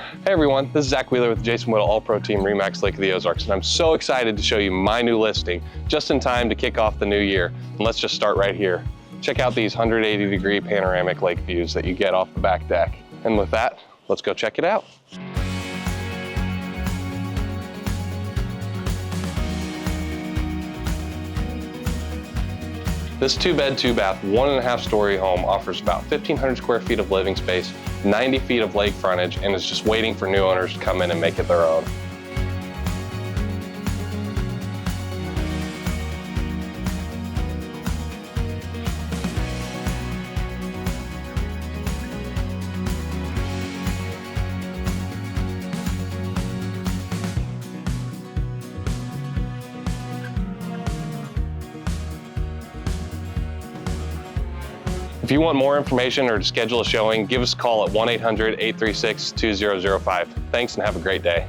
Hey everyone, this is Zach Wheeler with Jason Whittle All-Pro Team RE/MAX Lake of the Ozarks, and I'm so excited to show you my new listing just in time to kick off the new year. And let's just start right here. Check out these 180-degree panoramic lake views that you get off the back deck. And with that, let's go check it out. This 2-bed, 2-bath, 1.5-story home offers about 1,500 square feet of living space, 90 feet of lake frontage, and is just waiting for new owners to come in and make it their own. If you want more information or to schedule a showing, give us a call at 1-800-836-2005. Thanks and have a great day.